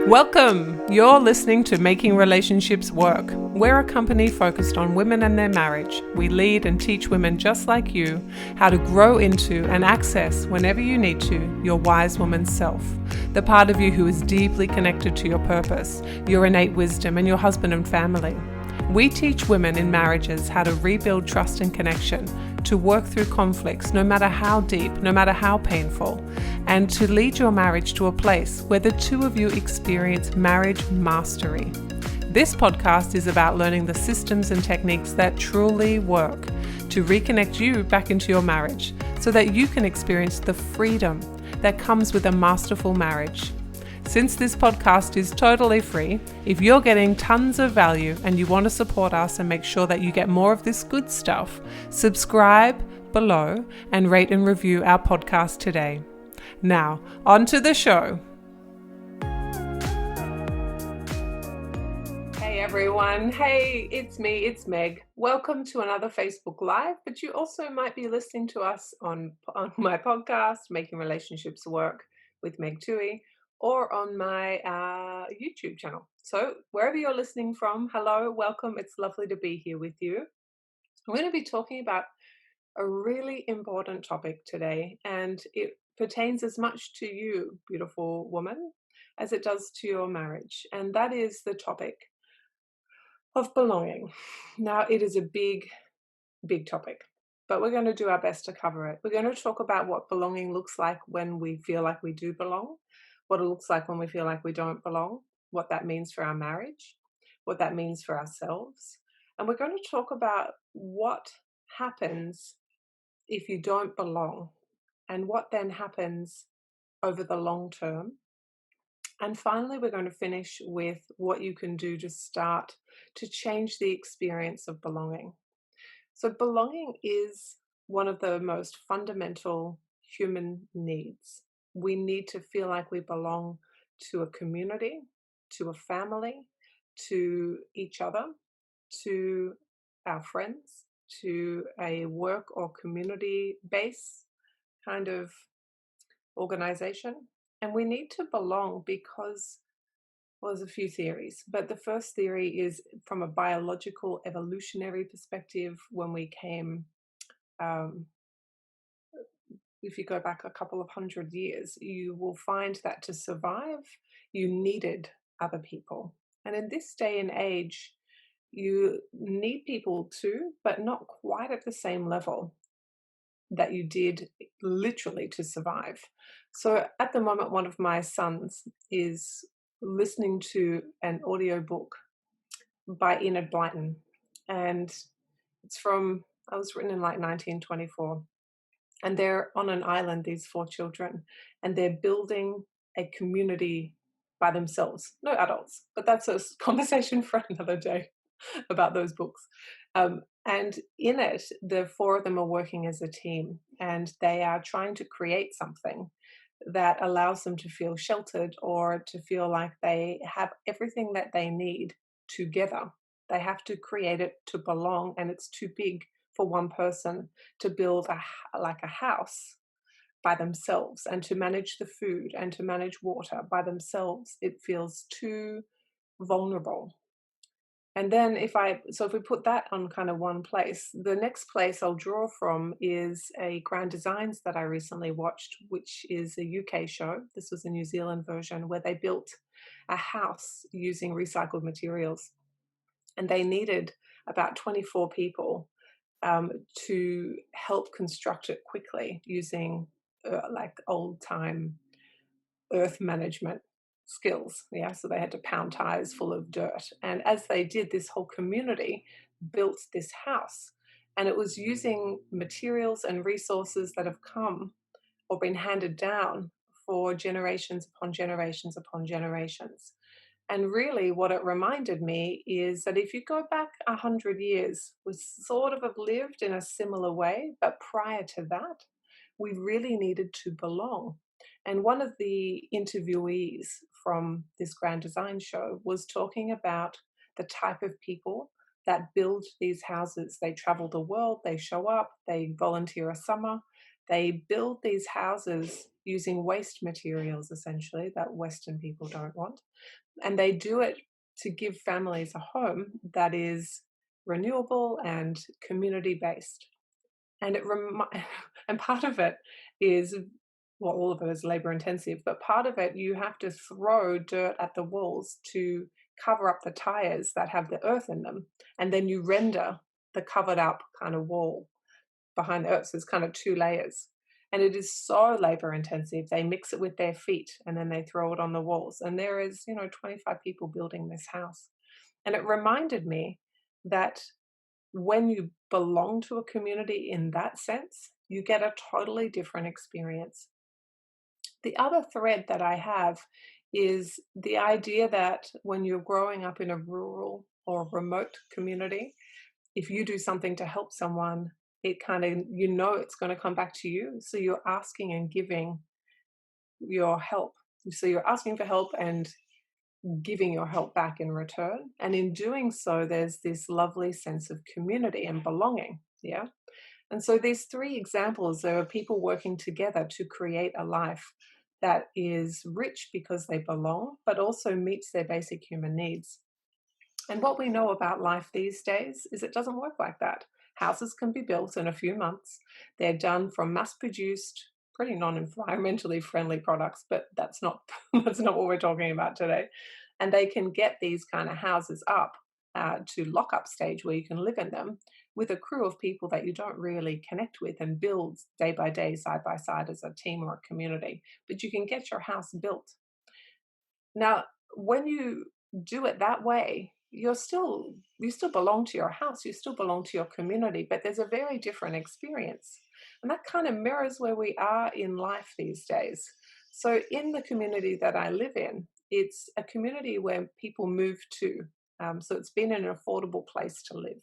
Welcome! You're listening to Making Relationships Work. We're a company focused on women and their marriage. We lead and teach women just like you how to grow into and access, whenever you need to, your wise woman's self. The part of you who is deeply connected to your purpose, your innate wisdom, and your husband and family. We teach women in marriages how to rebuild trust and connection, to work through conflicts, no matter how deep, no matter how painful, and to lead your marriage to a place where the two of you experience marriage mastery. This podcast is about learning the systems and techniques that truly work to reconnect you back into your marriage so that you can experience the freedom that comes with a masterful marriage. Since this podcast is totally free, if you're getting tons of value and you want to support us and make sure that you get more of this good stuff, subscribe below and rate and review our podcast today. Now, on to the show. Hey everyone. Hey, it's me, it's Meg. Welcome to another Facebook Live, but you also might be listening to us on my podcast, Making Relationships Work with Meg Toohey, or on my YouTube channel. So wherever you're listening from, hello, welcome. It's lovely to be here with you. I'm going to be talking about a really important topic today, and it pertains as much to you, beautiful woman, as it does to your marriage. And that is the topic of belonging. Now, it is a big, big topic, but we're going to do our best to cover it. We're going to talk about what belonging looks like when we feel like we do belong, what it looks like when we feel like we don't belong, what that means for our marriage, what that means for ourselves. And we're going to talk about what happens if you don't belong and what then happens over the long term. And finally, we're going to finish with what you can do to start to change the experience of belonging. So belonging is one of the most fundamental human needs. We need to feel like we belong to a community, to a family, to each other, to our friends, to a work or community-based kind of organization. And we need to belong because, well, there's a few theories, but the first theory is from a biological evolutionary perspective. When we came, if you go back a couple of hundred years, you will find that to survive, you needed other people. And in this day and age, you need people too, but not quite at the same level that you did literally to survive. So at the moment, one of my sons is listening to an audiobook by Enid Blyton, and it was written in like 1924. And they're on an island, these four children, and they're building a community by themselves. No adults, but that's a conversation for another day about those books. And in it, the four of them are working as a team, and they are trying to create something that allows them to feel sheltered or to feel like they have everything that they need together. They have to create it to belong, and it's too big for one person to build a house by themselves, and to manage the food and to manage water by themselves. It feels too vulnerable. And then if we put that on kind of one place, the next place I'll draw from is a Grand Designs that I recently watched, which is a UK show. This was a New Zealand version where they built a house using recycled materials. And they needed about 24 people to help construct it quickly using like old time earth management skills. So they had to pound tires full of dirt. And as they did, this whole community built this house. And it was using materials and resources that have come or been handed down for generations upon generations upon generations. And really what it reminded me is that if you go back 100 years, we sort of have lived in a similar way, but prior to that, we really needed to belong. And one of the interviewees from this Grand Design show was talking about the type of people that build these houses. They travel the world, they show up, they volunteer a summer, they build these houses using waste materials, essentially, that Western people don't want. And they do it to give families a home that is renewable and community based. And and part of it is, well, all of it is labor intensive, but part of it you have to throw dirt at the walls to cover up the tires that have the earth in them, and then you render the covered up kind of wall behind the earth. So it's kind of two layers. And it is so labor intensive. They mix it with their feet and then they throw it on the walls. And there is, 25 people building this house. And it reminded me that when you belong to a community in that sense, you get a totally different experience. The other thread that I have is the idea that when you're growing up in a rural or remote community, if you do something to help someone, it kind of, it's going to come back to you. So you're asking and giving your help. So you're asking for help and giving your help back in return. And in doing so, there's this lovely sense of community and belonging. Yeah. And so these three examples are people working together to create a life that is rich because they belong, but also meets their basic human needs. And what we know about life these days is it doesn't work like that. Houses can be built in a few months. They're done from mass-produced, pretty non-environmentally friendly products, but that's not that's not what we're talking about today. And they can get these kind of houses up to lock-up stage where you can live in them with a crew of people that you don't really connect with and build day by day, side by side as a team or a community. But you can get your house built. Now, when you do it that way, you still belong to your house, you still belong to your community, but there's a very different experience. And that kind of mirrors where we are in life these days. So in the community that I live in, it's a community where people move to. So it's been an affordable place to live.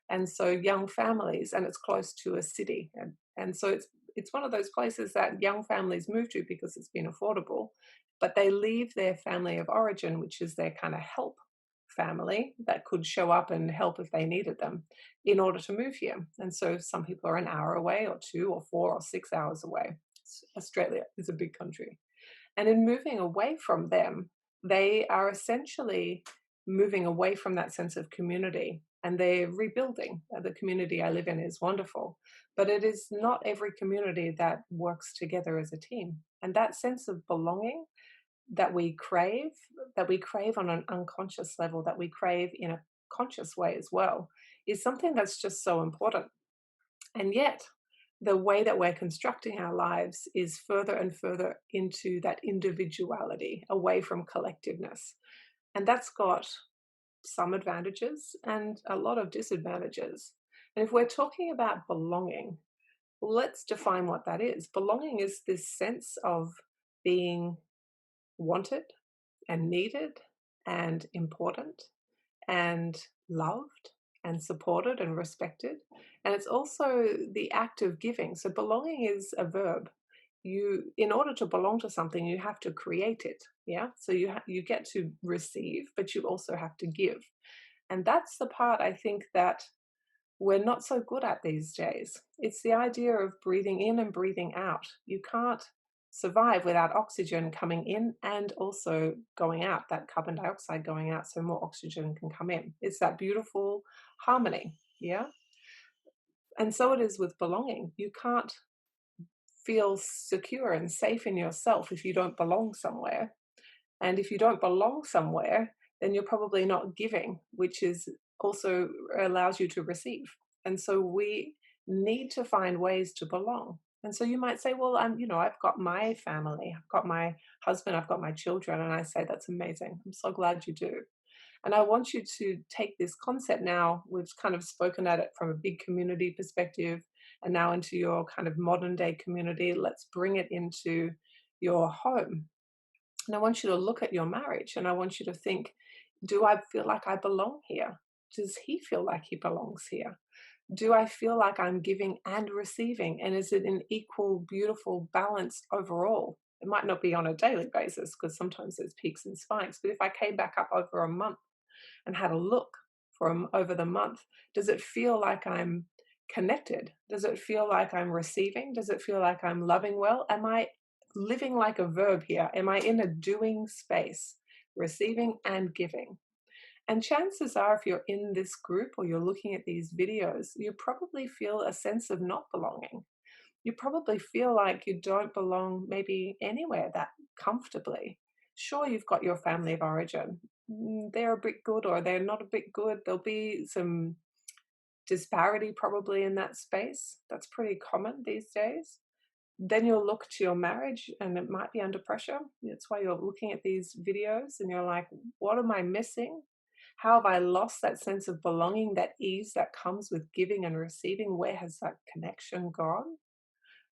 And so young families, and it's close to a city. And so it's one of those places that young families move to because it's been affordable, but they leave their family of origin, which is their kind of help family that could show up and help if they needed them in order to move here. And so some people are an hour away or 2 or 4 or 6 hours away. Australia is a big country. And in moving away from them, they are essentially moving away from that sense of community and they're rebuilding. The community I live in is wonderful, but it is not every community that works together as a team. And that sense of belonging that we crave, that we crave on an unconscious level, that we crave in a conscious way as well, is something that's just so important. And yet, the way that we're constructing our lives is further and further into that individuality, away from collectiveness. And that's got some advantages and a lot of disadvantages. And if we're talking about belonging, let's define what that is. Belonging is this sense of being wanted and needed and important and loved and supported and respected. And it's also the act of giving. So belonging is a verb. In order to belong to something, you have to create it. Yeah. So you get to receive, but you also have to give. And that's the part I think that we're not so good at these days. It's the idea of breathing in and breathing out. You can't survive without oxygen coming in and also going out, that carbon dioxide going out so more oxygen can come in. It's that beautiful harmony. Yeah. And so it is with belonging. You can't feel secure and safe in yourself if you don't belong somewhere. And if you don't belong somewhere, then you're probably not giving, which is also allows you to receive. And so we need to find ways to belong. And so you might say, well, I've got my family, I've got my husband, I've got my children. And I say, that's amazing. I'm so glad you do. And I want you to take this concept now, we've kind of spoken at it from a big community perspective and now into your kind of modern day community. Let's bring it into your home. And I want you to look at your marriage and I want you to think, do I feel like I belong here? Does he feel like he belongs here? Do I feel like I'm giving and receiving? And is it an equal, beautiful balance overall? It might not be on a daily basis because sometimes there's peaks and spikes. But if I came back up over a month and had a look from over the month, does it feel like I'm connected? Does it feel like I'm receiving? Does it feel like I'm loving well? Am I living like a verb here? Am I in a doing space, receiving and giving? And chances are, if you're in this group or you're looking at these videos, you probably feel a sense of not belonging. You probably feel like you don't belong maybe anywhere that comfortably. Sure, you've got your family of origin. They're a bit good or they're not a bit good. There'll be some disparity probably in that space. That's pretty common these days. Then you'll look to your marriage and it might be under pressure. That's why you're looking at these videos and you're like, what am I missing? How have I lost that sense of belonging, that ease that comes with giving and receiving? Where has that connection gone?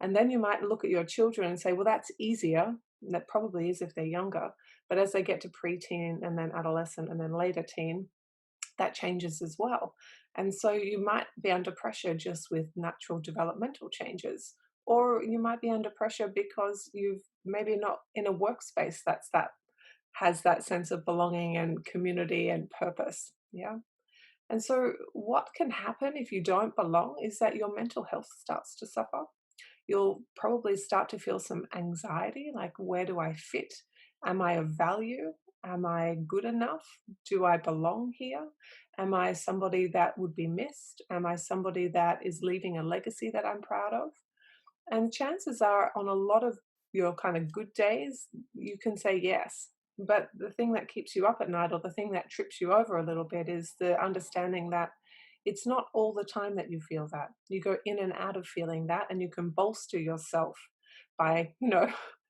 And then you might look at your children and say, well, that's easier. And that probably is if they're younger. But as they get to preteen and then adolescent and then later teen, that changes as well. And so you might be under pressure just with natural developmental changes, or you might be under pressure because you've maybe not in a workspace that has that sense of belonging and community and purpose. Yeah. And so what can happen if you don't belong is that your mental health starts to suffer. You'll probably start to feel some anxiety, like, where do I fit? Am I of value? Am I good enough? Do I belong here? Am I somebody that would be missed? Am I somebody that is leaving a legacy that I'm proud of? And chances are, on a lot of your kind of good days, you can say yes. But the thing that keeps you up at night, or the thing that trips you over a little bit, is the understanding that it's not all the time that you feel that. You go in and out of feeling that, and you can bolster yourself by,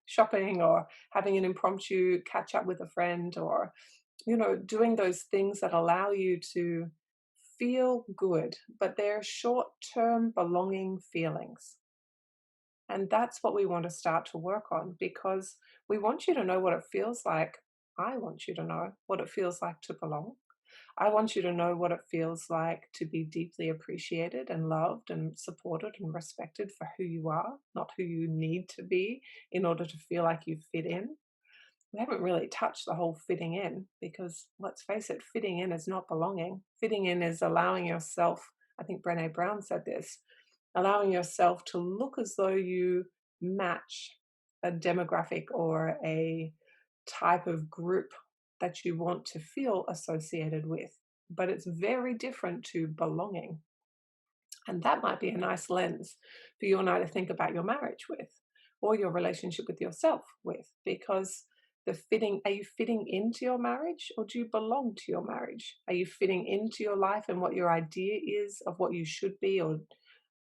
shopping or having an impromptu catch up with a friend, or, doing those things that allow you to feel good, but they're short term belonging feelings. And that's what we want to start to work on, because we want you to know what it feels like. I want you to know what it feels like to belong. I want you to know what it feels like to be deeply appreciated and loved and supported and respected for who you are, not who you need to be in order to feel like you fit in. We haven't really touched the whole fitting in, because let's face it, fitting in is not belonging. Fitting in is allowing yourself, I think Brené Brown said this, allowing yourself to look as though you match a demographic or a type of group that you want to feel associated with. But it's very different to belonging. And that might be a nice lens for you and I to think about your marriage with, or your relationship with yourself with, because are you fitting into your marriage, or do you belong to your marriage? Are you fitting into your life and what your idea is of what you should be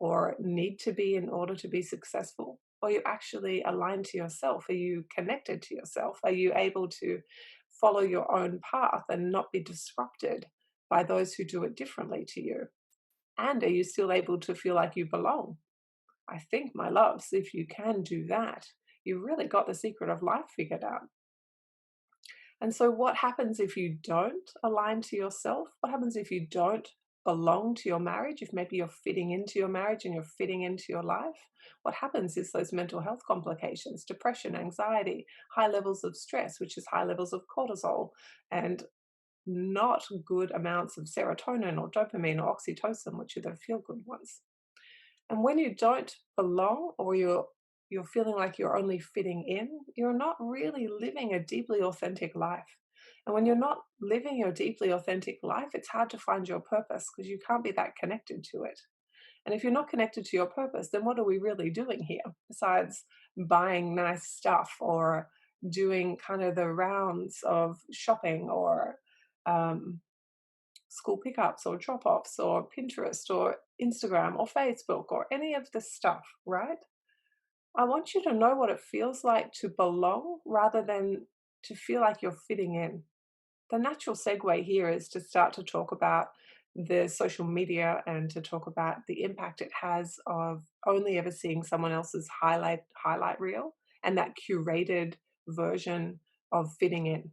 or need to be in order to be successful? Or are you actually aligned to yourself? Are you connected to yourself? Are you able to follow your own path and not be disrupted by those who do it differently to you? And are you still able to feel like you belong? I think, my loves, if you can do that, you've really got the secret of life figured out. And so, what happens if you don't align to yourself? What happens if you don't belong to your marriage? If maybe you're fitting into your marriage and you're fitting into your life, what happens is those mental health complications, depression, anxiety, high levels of stress, which is high levels of cortisol, and not good amounts of serotonin or dopamine or oxytocin, which are the feel good ones. And when you don't belong, or you're feeling like you're only fitting in, you're not really living a deeply authentic life. And when you're not living your deeply authentic life, it's hard to find your purpose, because you can't be that connected to it. And if you're not connected to your purpose, then what are we really doing here besides buying nice stuff, or doing kind of the rounds of shopping, or um, school pickups or drop offs or Pinterest or Instagram or Facebook or any of this stuff, right? I want you to know what it feels like to belong rather than to feel like you're fitting in. The natural segue here is to start to talk about the social media and to talk about the impact it has of only ever seeing someone else's highlight reel and that curated version of fitting in.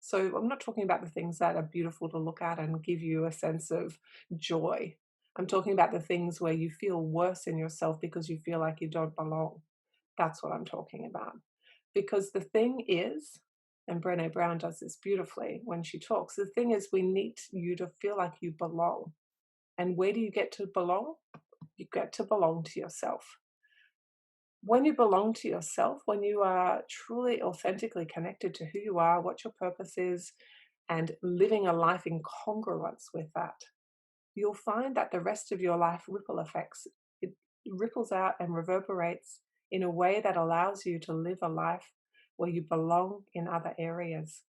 So I'm not talking about the things that are beautiful to look at and give you a sense of joy. I'm talking about the things where you feel worse in yourself because you feel like you don't belong. That's what I'm talking about. Because the thing is, and Brené Brown does this beautifully when she talks, the thing is, we need you to feel like you belong. And where do you get to belong? You get to belong to yourself. When you belong to yourself, when you are truly authentically connected to who you are, what your purpose is, and living a life in congruence with that, you'll find that the rest of your life ripple effects. It ripples out and reverberates in a way that allows you to live a life where you belong in other areas.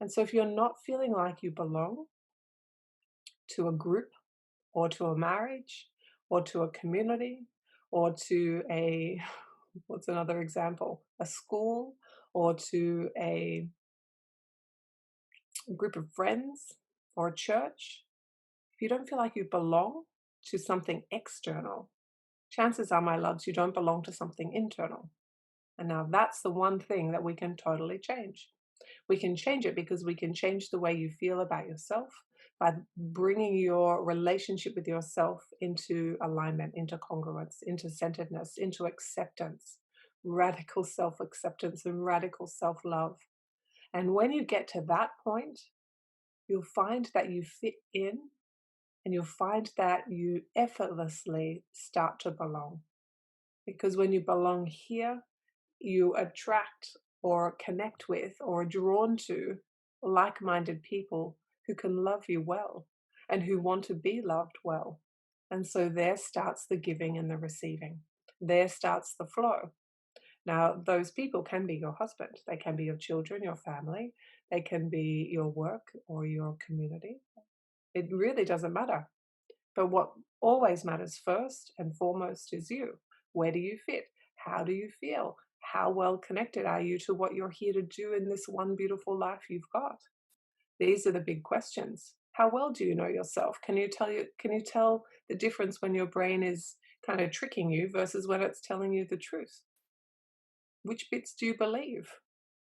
And so if you're not feeling like you belong to a group or to a marriage or to a community or to a, what's another example, a school, or to a group of friends or a church, if you don't feel like you belong to something external, chances are, my loves, you don't belong to something internal. And now that's the one thing that we can totally change. We can change it because we can change the way you feel about yourself by bringing your relationship with yourself into alignment, into congruence, into centeredness, into acceptance, radical self-acceptance and radical self-love. And when you get to that point, you'll find that you fit in, and you'll find that you effortlessly start to belong. Because when you belong here, you attract or connect with or are drawn to like-minded people who can love you well and who want to be loved well. And so there starts the giving and the receiving. There starts the flow. Now, those people can be your husband, they can be your children, your family, they can be your work or your community. It really doesn't matter. But what always matters first and foremost is you. Where do you fit? How do you feel? How well connected are you to what you're here to do in this one beautiful life you've got? These are the big questions. How well do you know yourself? Can you tell the difference when your brain is kind of tricking you versus when it's telling you the truth? Which bits do you believe?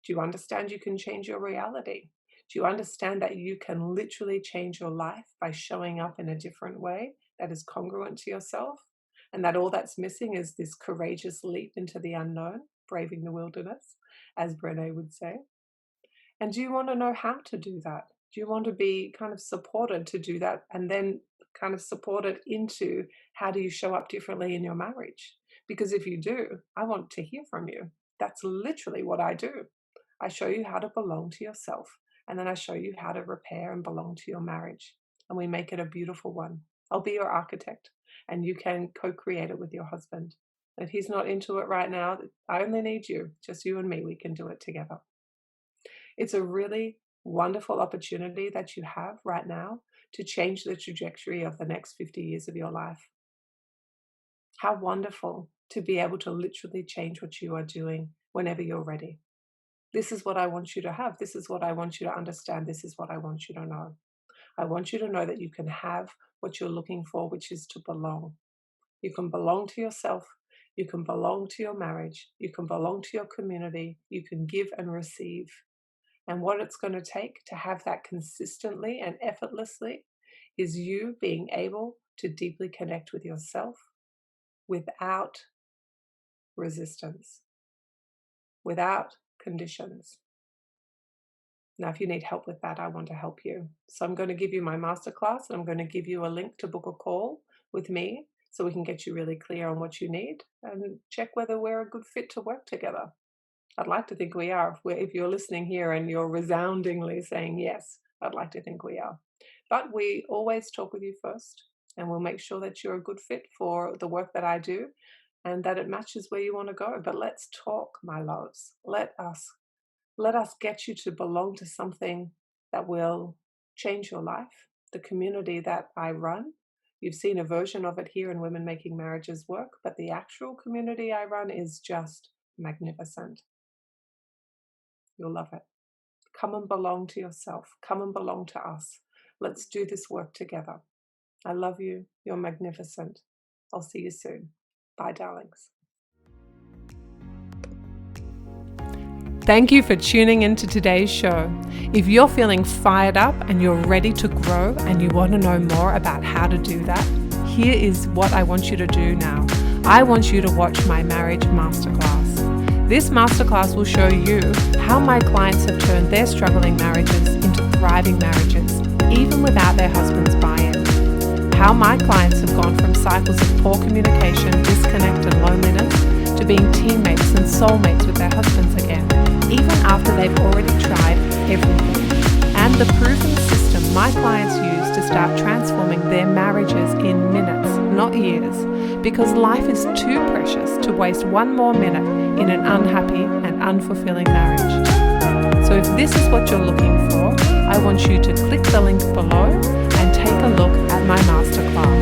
Do you understand you can change your reality? Do you understand that you can literally change your life by showing up in a different way that is congruent to yourself? And that all that's missing is this courageous leap into the unknown, braving the wilderness, as Brené would say. And do you want to know how to do that? Do you want to be kind of supported to do that, and then kind of supported into how do you show up differently in your marriage? Because if you do, I want to hear from you. That's literally what I do. I show you how to belong to yourself, and then I show you how to repair and belong to your marriage. And we make it a beautiful one. I'll be your architect, and you can co-create it with your husband. If he's not into it right now, I only need you, just you and me. We can do it together. It's a really wonderful opportunity that you have right now to change the trajectory of the next 50 years of your life. How wonderful to be able to literally change what you are doing whenever you're ready. This is what I want you to have. This is what I want you to understand. This is what I want you to know. I want you to know that you can have what you're looking for, which is to belong. You can belong to yourself. You can belong to your marriage. You can belong to your community. You can give and receive. And what it's going to take to have that consistently and effortlessly is you being able to deeply connect with yourself without resistance, without conditions. Now, if you need help with that, I want to help you. So I'm going to give you my masterclass, and I'm going to give you a link to book a call with me so we can get you really clear on what you need and check whether we're a good fit to work together. I'd like to think we are. If you're listening here and you're resoundingly saying yes, I'd like to think we are. But we always talk with you first, and we'll make sure that you're a good fit for the work that I do and that it matches where you want to go. But let's talk, my loves. Let us get you to belong to something that will change your life. The community that I run, you've seen a version of it here in Women Making Marriages Work, but the actual community I run is just magnificent. You'll love it. Come and belong to yourself. Come and belong to us. Let's do this work together. I love you. You're magnificent. I'll see you soon. Bye, darlings. Thank you for tuning into today's show. If you're feeling fired up and you're ready to grow and you want to know more about how to do that, here is what I want you to do now. I want you to watch my marriage masterclass. This masterclass will show you how my clients have turned their struggling marriages into thriving marriages, even without their husband's buy-in. How my clients have gone from cycles of poor communication, disconnect, and loneliness to being teammates and soulmates with their husbands again, even after they've already tried everything. And the proven system my clients use to start transforming their marriages in minutes, not years, because life is too precious to waste one more minute in an unhappy and unfulfilling marriage. So if this is what you're looking for, I want you to click the link below and take a look at my masterclass.